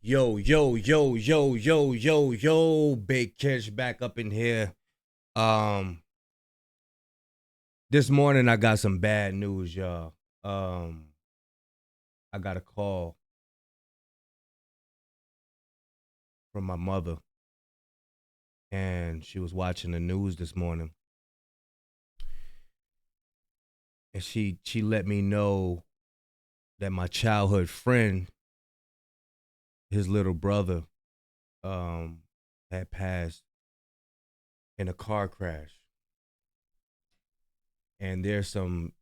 Yo, yo, yo, yo, yo, yo, yo, Big Kish back up in here. This morning I got some bad news, y'all. I got a call from my mother, and she was watching the news this morning. And she let me know that my childhood friend, his little brother, had passed in a car crash. And there's some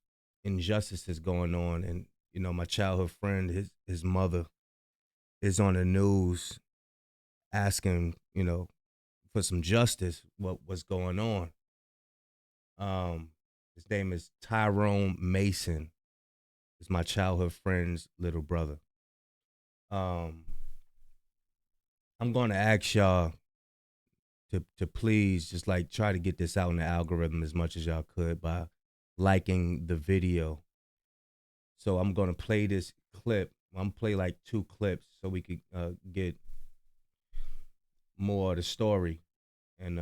injustices going on. And, you know, my childhood friend, his mother is on the news asking, you know, for some justice, what's going on. His name is Tyrone Mason. It's my childhood friend's little brother. I'm going to ask y'all to please just like try to get this out in the algorithm as much as y'all could by liking the video. So I'm going to play this clip. I'm going to play like 2 clips so we could get more of the story. And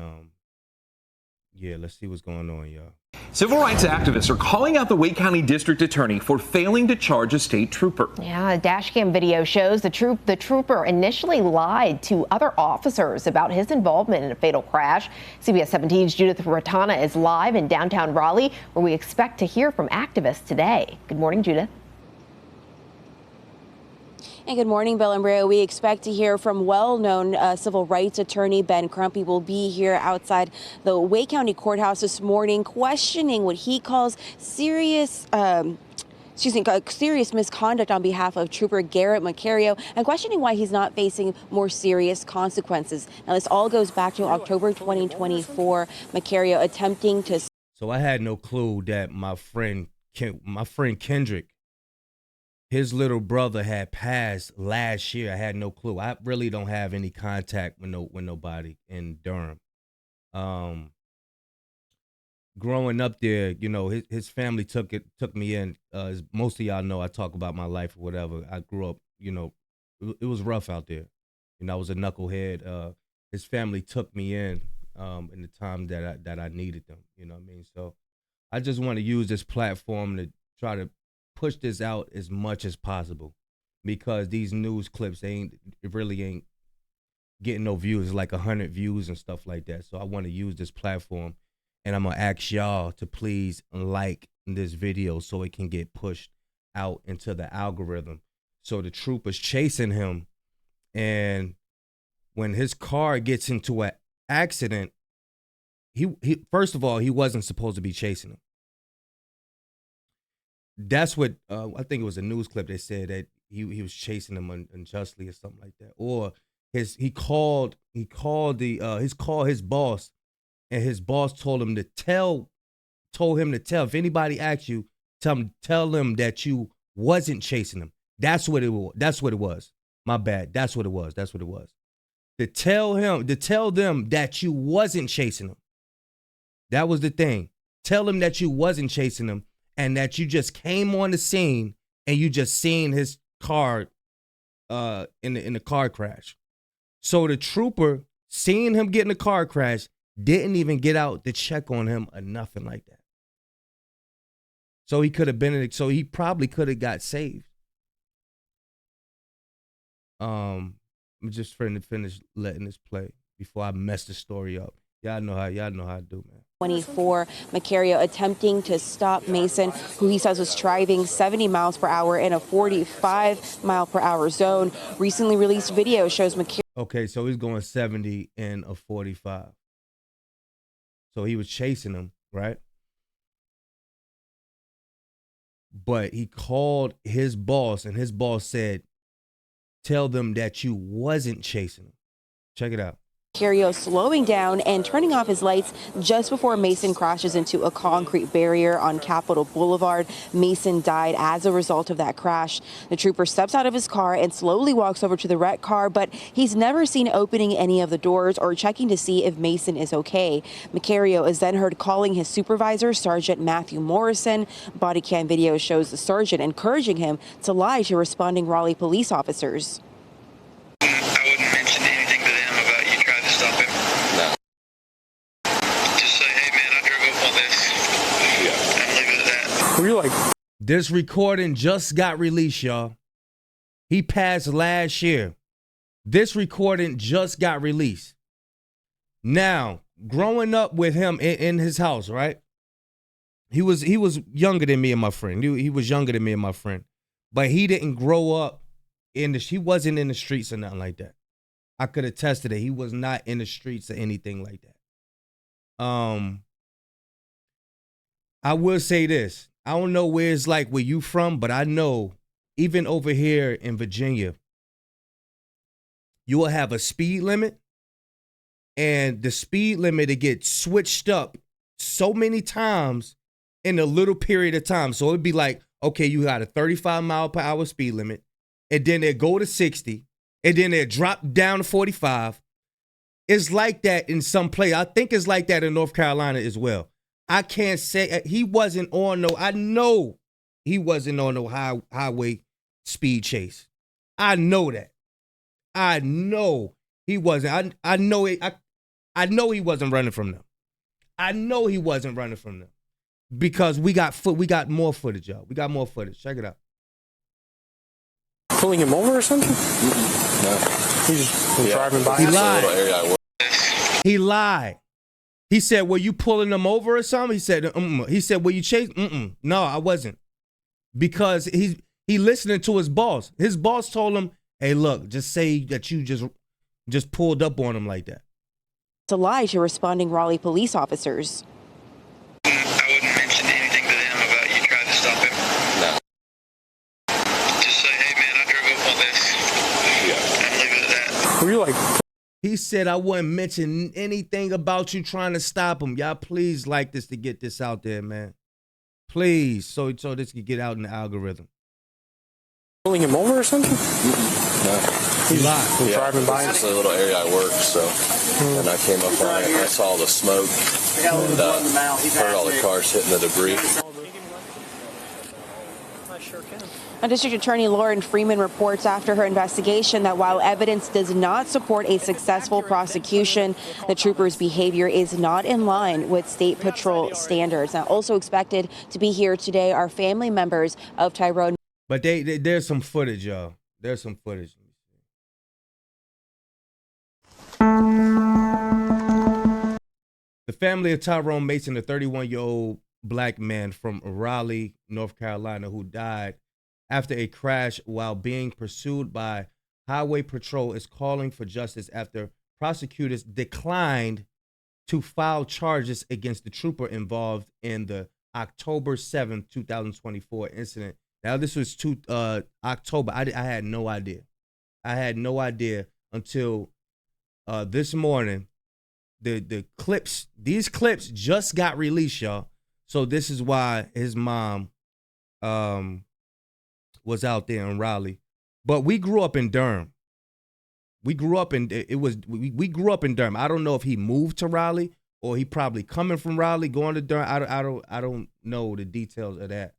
yeah, let's see what's going on, y'all. Civil rights activists are calling out the Wake County District Attorney for failing to charge a state trooper. Yeah, a dash cam video shows the trooper initially lied to other officers about his involvement in a fatal crash. CBS 17's Judith Ratana is live in downtown Raleigh, where we expect to hear from activists today. Good morning, Judith. And good morning, Bill and Brea. We expect to hear from well-known civil rights attorney Ben Crump. He will be here outside the Wake County Courthouse this morning, questioning what he calls serious misconduct on behalf of Trooper Garrett Macario and questioning why he's not facing more serious consequences. Now, this all goes back to October 2024. Macario attempting to. So I had no clue that my friend Kendrick, his little brother, had passed last year. I had no clue. I really don't have any contact with nobody in Durham. Growing up there, you know, his family took me in. As most of y'all know, I talk about my life or whatever. I grew up, you know, it was rough out there. You know, I was a knucklehead. His family took me in the time that I needed them. You know what I mean? So I just want to use this platform to try to push this out as much as possible, because these news clips really ain't getting no views. It's like 100 views and stuff like that. So I want to use this platform, and I'm gonna ask y'all to please like this video so it can get pushed out into the algorithm. So the troopers chasing him, and when his car gets into an accident, he first of all, he wasn't supposed to be chasing him. That's what I think it was a news clip. They said that he was chasing him unjustly or something like that. Or he called his boss, and his boss told him to tell if anybody asks you, tell them that you wasn't chasing them. That's what it was. My bad. That's what it was. To tell them that you wasn't chasing them. That was the thing. Tell them that you wasn't chasing them, and that you just came on the scene and you just seen his car in the car crash. So the trooper, seeing him get in a car crash, didn't even get out to check on him or nothing like that. So he probably could have got saved. I'm just trying to finish letting this play before I mess the story up. Y'all know how I do, man. 24, Macario attempting to stop Mason, who he says was driving 70 miles per hour in a 45 mile per hour zone. Recently released video shows Macario. Okay, so he's going 70 in a 45. So he was chasing him, right? But he called his boss, and his boss said, tell them that you wasn't chasing him. Check it out. Macario slowing down and turning off his lights just before Mason crashes into a concrete barrier on Capitol Boulevard. Mason died as a result of that crash. The trooper steps out of his car and slowly walks over to the wrecked car, but he's never seen opening any of the doors or checking to see if Mason is okay. Macario is then heard calling his supervisor, Sergeant Matthew Morrison. Body cam video shows the sergeant encouraging him to lie to responding Raleigh police officers. This recording just got released, y'all. He passed last year. This recording just got released. Now, growing up with him in his house, right? He was younger than me and my friend. He was younger than me and my friend. But he didn't grow up he wasn't in the streets or nothing like that. I could attest to that. He was not in the streets or anything like that. I will say this. I don't know where it's like where you from, but I know even over here in Virginia, you will have a speed limit, and the speed limit it gets switched up so many times in a little period of time. So it'd be like, okay, you got a 35 mile per hour speed limit, and then they go to 60, and then they drop down to 45. It's like that in some place. I think it's like that in North Carolina as well. I can't say he wasn't on I know he wasn't on no highway speed chase. I know that. I know he wasn't. I know it. I know he wasn't running from them. I know he wasn't running from them because we got more footage, y'all. We got more footage. Check it out. Pulling him over or something? No. He's just driving by. He lied. He lied. He said, "Were you pulling them over or something?" He said, He said, "Were you chasing?" No, I wasn't. Because he listening to his boss. His boss told him, "Hey, look, just say that you just pulled up on him like that." It's a lie to responding Raleigh police officers. I wouldn't mention anything to them about you tried to stop him. No. Just say, "Hey, man, I drove up on this." Yeah. And leave it at that. Were you like... He said, "I wouldn't mention anything about you trying to stop him. Y'all please like this to get this out there, man. Please, so this can get out in the algorithm." Pulling him over or something? No. He lied. Driving by. It's a little area I work, so and I came up on it. I saw the smoke and heard all the cars hitting the debris. District Attorney Lauren Freeman reports after her investigation that while evidence does not support a successful prosecution, the trooper's behavior is not in line with State Patrol standards. Now, also expected to be here today are family members of Tyrone. But there's some footage, y'all. There's some footage. The family of Tyrone Mason, a 31-year-old black man from Raleigh, North Carolina, who died after a crash while being pursued by Highway Patrol, is calling for justice after prosecutors declined to file charges against the trooper involved in the October 7th, 2024 incident. Now, this was October. I had no idea. I had no idea until this morning. These clips just got released, y'all. So this is why his mom was out there in Raleigh. But we grew up in Durham. We grew up in Durham. I don't know if he moved to Raleigh or he probably coming from Raleigh going to Durham. I don't know the details of that.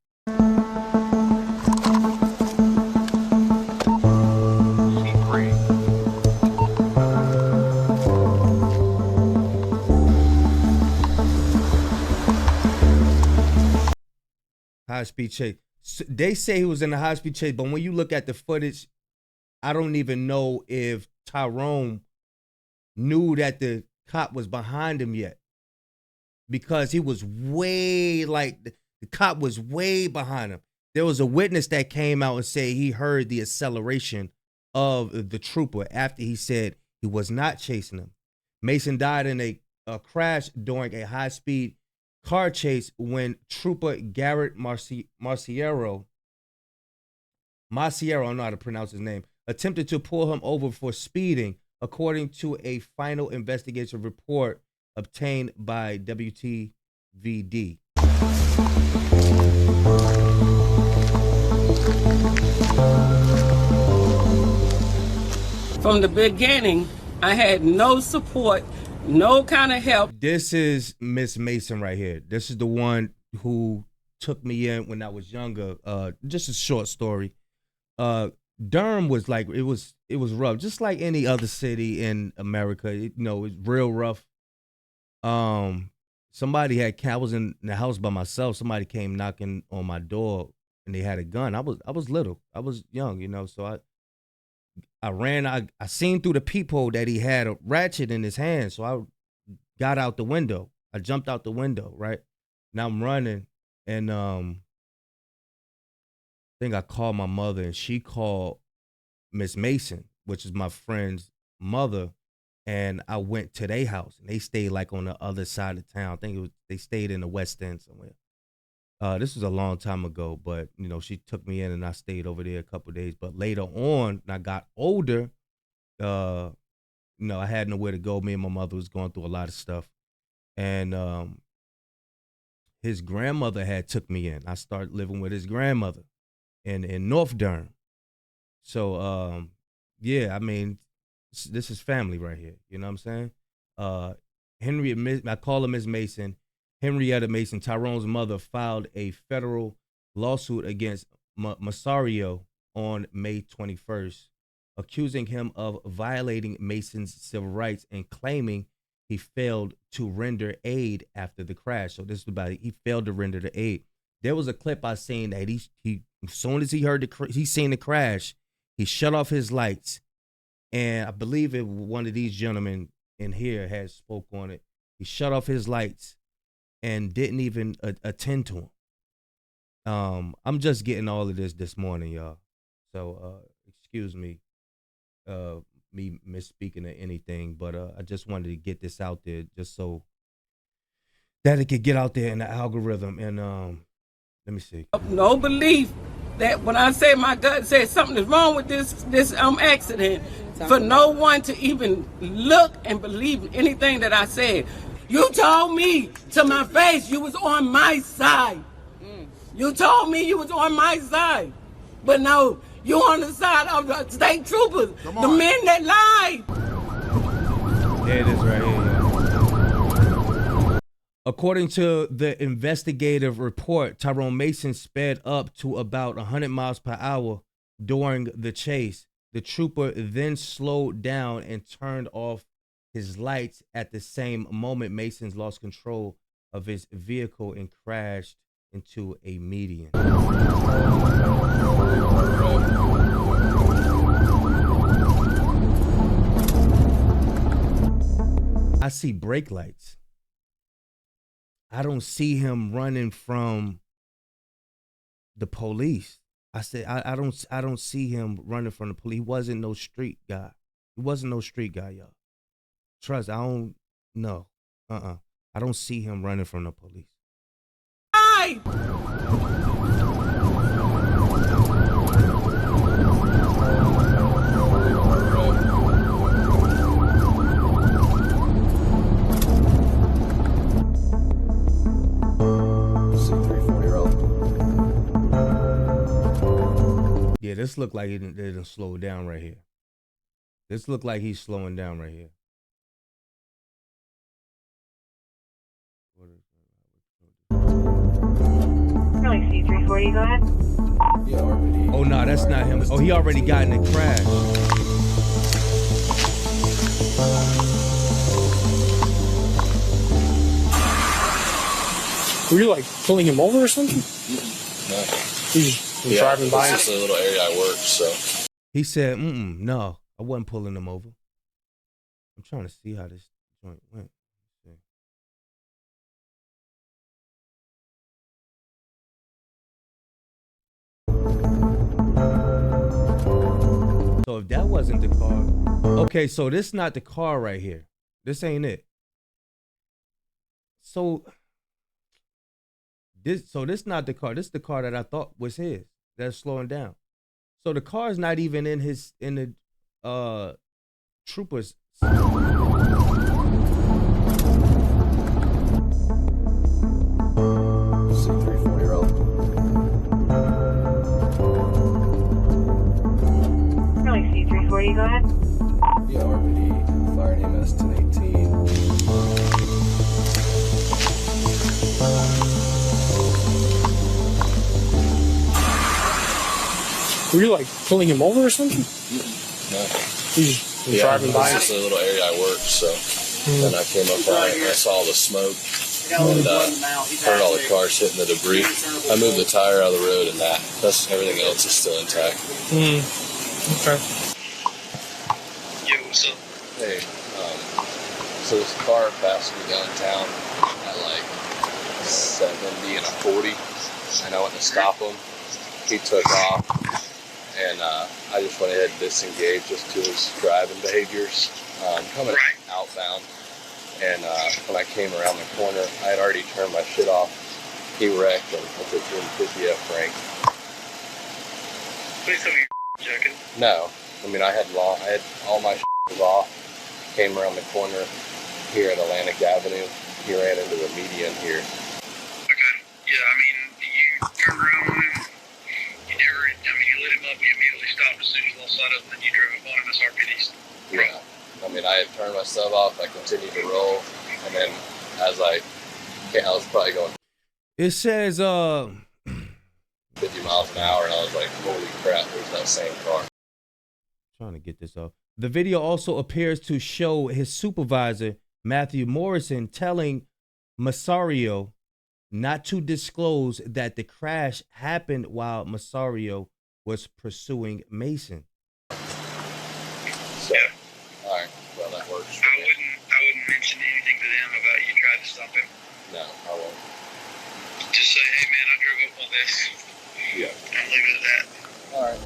High-speed chase. They say he was in a high-speed chase, but when you look at the footage, I don't even know if Tyrone knew that the cop was behind him yet, because he was the cop was way behind him. There was a witness that came out and said he heard the acceleration of the trooper after he said he was not chasing him. Mason died in a crash during a high-speed car chase when Trooper Garrett Marciero, I don't know how to pronounce his name, attempted to pull him over for speeding, according to a final investigation report obtained by WTVD. From the beginning, I had no support, no kind of help. This is Miss Mason right here. This is the one who took me in when I was younger. Just a short story. Durham was like, it was rough, just like any other city in America. It's real rough. I was in the house by myself. Somebody came knocking on my door and they had a gun. I was little. I was young, you know. So I ran. I seen through the peephole that he had a ratchet in his hand. So I got out the window. I jumped out the window. Right now I'm running, and I think I called my mother, and she called Miss Mason, which is my friend's mother, and I went to their house, and they stayed like on the other side of town. I think they stayed in the West End somewhere. This was a long time ago, but you know, she took me in, and I stayed over there a couple of days. But later on, when I got older, you know, I had nowhere to go. Me and my mother was going through a lot of stuff, and his grandmother had took me in. I started living with his grandmother in North Durham. So yeah, I mean, this is family right here. You know what I'm saying? I call her Ms. Mason. Henrietta Mason, Tyrone's mother, filed a federal lawsuit against Masario on May 21st, accusing him of violating Mason's civil rights and claiming he failed to render aid after the crash. So this is about it. He failed to render the aid. There was a clip I seen that he as soon as he heard he seen the crash, he shut off his lights, and I believe one of these gentlemen in here had spoke on it. He shut off his lights and didn't even attend to him. I'm just getting all of this morning, y'all. So excuse me, me misspeaking or anything, but I just wanted to get this out there just so that it could get out there in the algorithm. And let me see. No belief that when I say my gut says something is wrong with this accident, for no one to even look and believe anything that I said. You told me to my face you was on my side. You told me you was on my side. But no, you on the side of the state troopers, the men that lied. There it is right here. According to the investigative report, Tyrone Mason sped up to about 100 miles per hour during the chase. The trooper then slowed down and turned off his lights. At the same moment, Mason lost control of his vehicle and crashed into a median. I see brake lights. I don't see him running from the police. I said I don't see him running from the police. He wasn't no street guy. He wasn't no street guy, y'all. Trust, I don't know. I don't see him running from the police. Lied. Yeah, this look like it didn't slow down right here. This look like he's slowing down right here. Really, C340, go ahead. Oh no, that's not him. Oh, he already got in the crash. Were you like pulling him over or something? No. He's driving by. It's just a little area I work, so. He said, no, I wasn't pulling him over. I'm trying to see how this joint went. So if that wasn't the car, okay, so this not the car right here. This ain't it. So this not the car. This is the car that I thought was his. That's slowing down. So the car is not even in the troopers. Really, C340, go ahead. Yeah, RPD, fire EMS 1018. Were you like pulling him over or something? No. He's driving by. It's just a little area I work, so. Then I came up and I saw the smoke, and heard all the cars hitting the debris. I moved the tire out of the road, and that's everything else is still intact. Okay. Yo, what's up? Hey, so this car passed me downtown at like 70 and a 40, and I went to stop him. He took off, and I just went ahead and disengaged just to his driving behaviors, coming outbound. And when I came around the corner, I had already turned my shit off. He wrecked, and I took him 50F rank. Please tell me you're joking. No, I mean I had all my shit was off. Came around the corner here at Atlantic Avenue. He ran into the median here. Okay. Yeah, I mean, you turned around on him. You lit him up. You immediately stopped as soon as you lost sight of him, and you drove up on him as RPDs. Yeah. I mean, I had turned myself off. I continued to roll, and then as I was probably going. It says 50 miles an hour, and I was like, holy crap, there's that same car. Trying to get this off. The video also appears to show his supervisor, Matthew Morrison, telling Masario not to disclose that the crash happened while Masario was pursuing Mason. So, all right, well, that works. I wouldn't mention anything to them about you tried to stop him. No, I won't. Just say, hey man, I drove up on this. Yeah. And leave it at that. All right.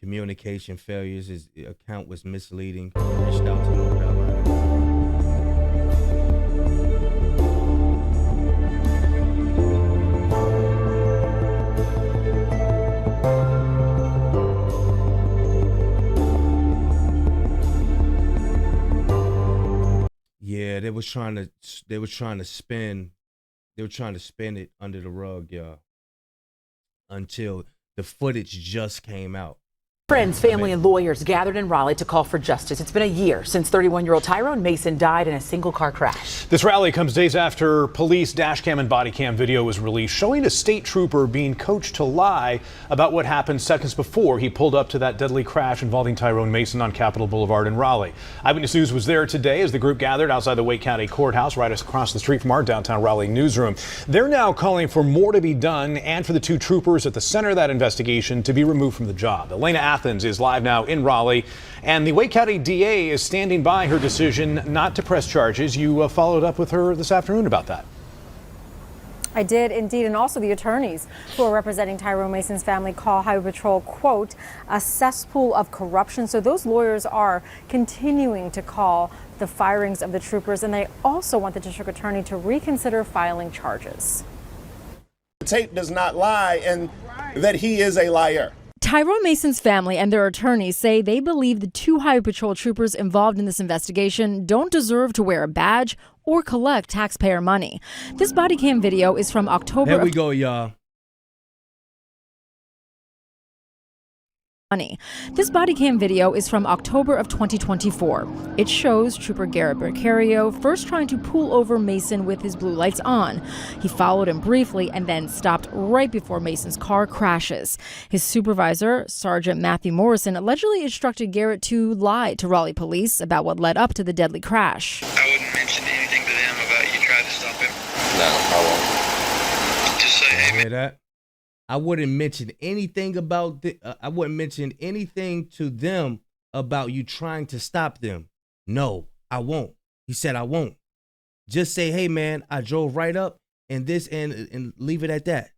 Communication failures. His account was misleading. Reached out to North Carolina. Yeah, they were trying to spin it under the rug, yeah. Until the footage just came out. Friends, family, and lawyers gathered in Raleigh to call for justice. It's been a year since 31-year-old Tyrone Mason died in a single-car crash. This rally comes days after police dash cam and body cam video was released showing a state trooper being coached to lie about what happened seconds before he pulled up to that deadly crash involving Tyrone Mason on Capitol Boulevard in Raleigh. Eyewitness News was there today as the group gathered outside the Wake County Courthouse right across the street from our downtown Raleigh newsroom. They're now calling for more to be done and for the two troopers at the center of that investigation to be removed from the job. Elena Athens is live now in Raleigh, and the Wake County DA is standing by her decision not to press charges. You followed up with her this afternoon about that. I did indeed, and also the attorneys who are representing Tyrone Mason's family call Highway Patrol, quote, a cesspool of corruption. So those lawyers are continuing to call the firings of the troopers, and they also want the district attorney to reconsider filing charges. The tape does not lie, and that he is a liar. Tyrone Mason's family and their attorneys say they believe the two Highway Patrol troopers involved in this investigation don't deserve to wear a badge or collect taxpayer money. This body cam video is from October. There we go, y'all. This body cam video is from October of 2024. It shows Trooper Garrett Bercario first trying to pull over Mason with his blue lights on. He followed him briefly and then stopped right before Mason's car crashes. His supervisor, Sergeant Matthew Morrison, allegedly instructed Garrett to lie to Raleigh police about what led up to the deadly crash. I wouldn't mention anything to them about you tried to stop him. No, I won't. Just say, hey man. Hear that? I wouldn't mention anything about I wouldn't mention anything to them about you trying to stop them. No, I won't. He said I won't. Just say, hey man, I drove right up and leave it at that.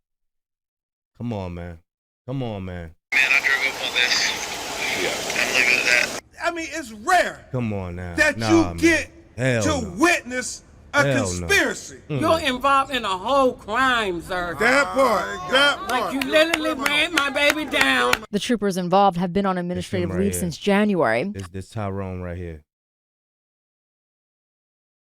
Come on, man. Come on, man. Man, I drove up on this. Yeah. And leave it at that. I mean, it's rare Come on now. that Nah, you get Hell to no. witness a Hell conspiracy. No. You're involved in a whole crime, sir. That part. Like you literally ran my baby down. The troopers involved have been on administrative right leave here. since January. This Tyrone right here.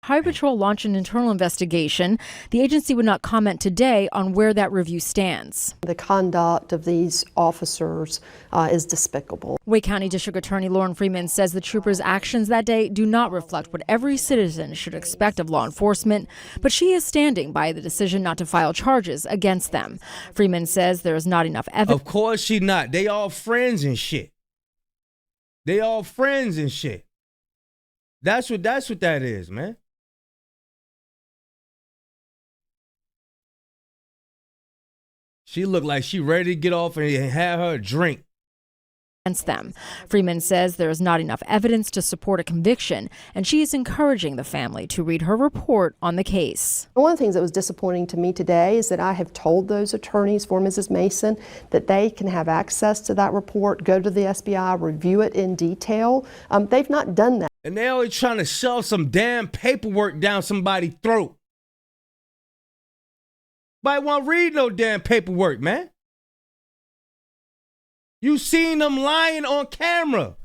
Highway Patrol launched an internal investigation. The agency would not comment today on where that review stands. The conduct of these officers is despicable. Wake County District Attorney Lauren Freeman says the troopers' actions that day do not reflect what every citizen should expect of law enforcement, but she is standing by the decision not to file charges against them. Freeman says there is not enough evidence. Of course she not. They all friends and shit. They all friends and shit. That's what that is, man. She looked like she ready to get off and have her a drink. Against them. Freeman says there is not enough evidence to support a conviction, and she is encouraging the family to read her report on the case. One of the things that was disappointing to me today is that I have told those attorneys for Mrs. Mason that they can have access to that report, go to the SBI, review it in detail. They've not done that. And they always trying to shove some damn paperwork down somebody's throat. Nobody want to read no damn paperwork, man. You seen them lying on camera.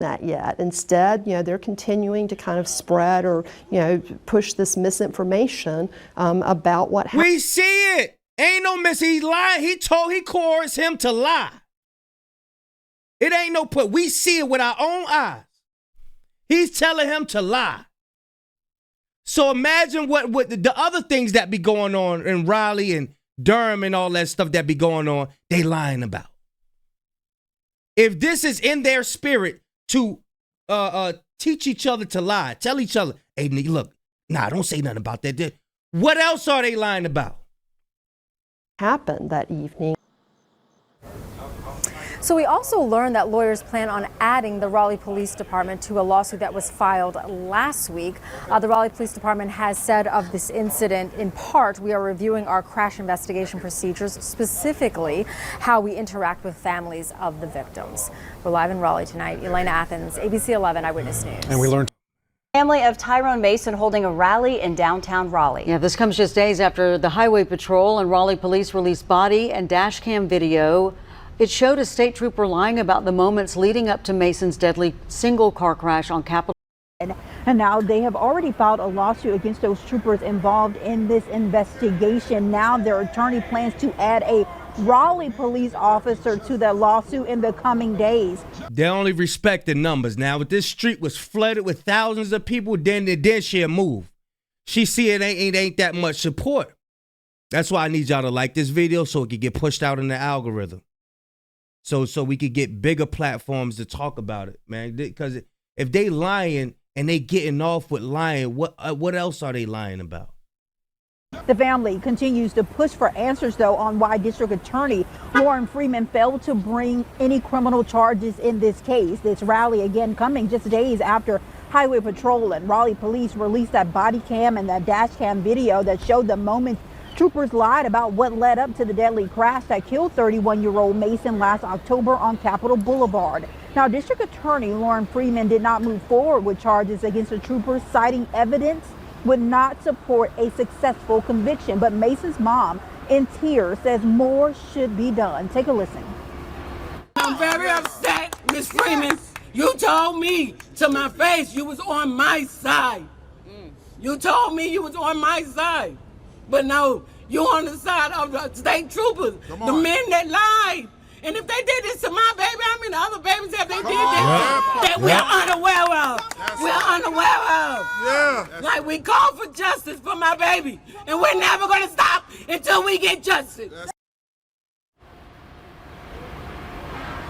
Not yet. Instead, they're continuing to kind of spread or, push this misinformation about what happened. We see it. Ain't no miss. He lied. He coerced him to lie. It ain't no put. We see it with our own eyes. He's telling him to lie. So imagine what the other things that be going on in Raleigh and Durham and all that stuff that be going on, they lying about. If this is in their spirit to teach each other to lie, tell each other, hey, look, don't say nothing about that. What else are they lying about? Happened that evening. So we also learned that lawyers plan on adding the Raleigh Police Department to a lawsuit that was filed last week. The Raleigh Police Department has said of this incident, in part, we are reviewing our crash investigation procedures, specifically how we interact with families of the victims. We're live in Raleigh tonight. Elena Athens, ABC 11 Eyewitness News. And we learned Family of Tyrone Mason holding a rally in downtown Raleigh. Yeah, this comes just days after the Highway Patrol and Raleigh police released body and dash cam video. It showed a state trooper lying about the moments leading up to Mason's deadly single car crash on Capitol. And now they have already filed a lawsuit against those troopers involved in this investigation. Now their attorney plans to add a Raleigh police officer to the lawsuit in the coming days. They only respect the numbers. Now, if this street was flooded with thousands of people, then she'll move. She see it ain't that much support. That's why I need y'all to like this video so it can get pushed out in the algorithm. So we could get bigger platforms to talk about it, man. Because if they lying and they getting off with lying, what else are they lying about? The family continues to push for answers, though, on why District Attorney Lauren Freeman failed to bring any criminal charges in this case. This rally, again, coming just days after Highway Patrol and Raleigh Police released that body cam and that dash cam video that showed the moments troopers lied about what led up to the deadly crash that killed 31-year-old Mason last October on Capitol Boulevard. Now, District Attorney Lauren Freeman did not move forward with charges against the troopers, citing evidence would not support a successful conviction. But Mason's mom, in tears, says more should be done. Take a listen. I'm very upset, Miss Freeman. You told me to my face you was on my side. You told me you was on my side. But no, you on the side of the state troopers, the men that lied. And if they did this to my baby, how many other babies have they did this that we're unaware of? We're unaware of. Yeah. Like, we call for justice for my baby, and we're never going to stop until we get justice.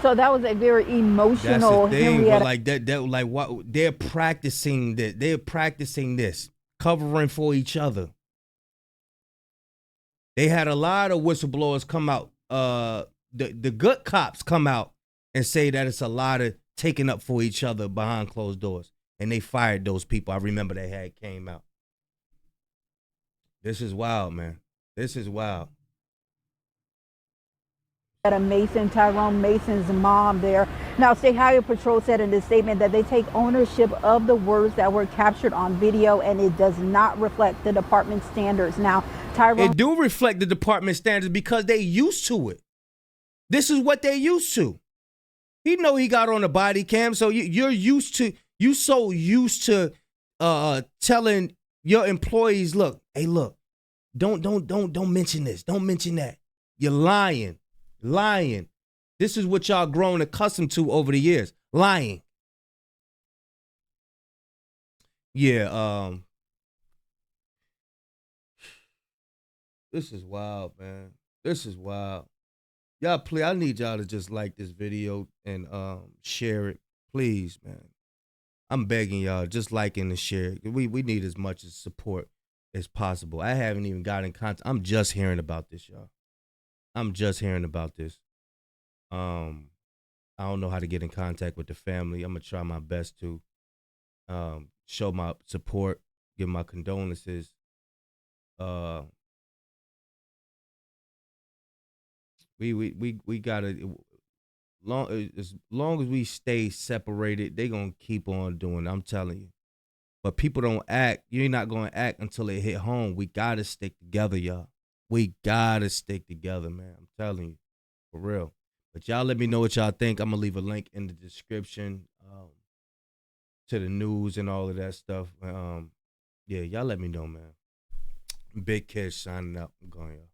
So that was a very emotional. That's the thing, but like that, like what they're practicing that. They're practicing this, covering for each other. They had a lot of whistleblowers come out. The good cops come out and say that it's a lot of taking up for each other behind closed doors. And they fired those people. I remember they had came out. This is wild, man. This is wild. Tyrone Mason's mom there. Now, State Highway Patrol said in this statement that they take ownership of the words that were captured on video, and it does not reflect the department's standards. Now, Tyrone. It do reflect the department standards because they used to it. This is what they used to. He know he got on a body cam, so you so used to telling your employees, look, hey, look, don't mention this, don't mention that. You're lying. This is what y'all grown accustomed to over the years. Lying. Yeah, this is wild, man. This is wild. Y'all, please, I need y'all to just like this video and share it. Please, man. I'm begging y'all, just like and share it. We need as much as support as possible. I haven't even got in contact. I'm just hearing about this, y'all. I'm just hearing about this. I don't know how to get in contact with the family. I'm gonna try my best to show my support, give my condolences. We gotta as long as we stay separated, they gonna keep on doing it, I'm telling you. But people don't act. You're not gonna act until it hit home. We gotta stick together, y'all. We gotta stick together, man. I'm telling you, for real. But y'all let me know what y'all think. I'm gonna leave a link in the description to the news and all of that stuff. Yeah, y'all let me know, man. Big Kiss signing out. I'm going, y'all.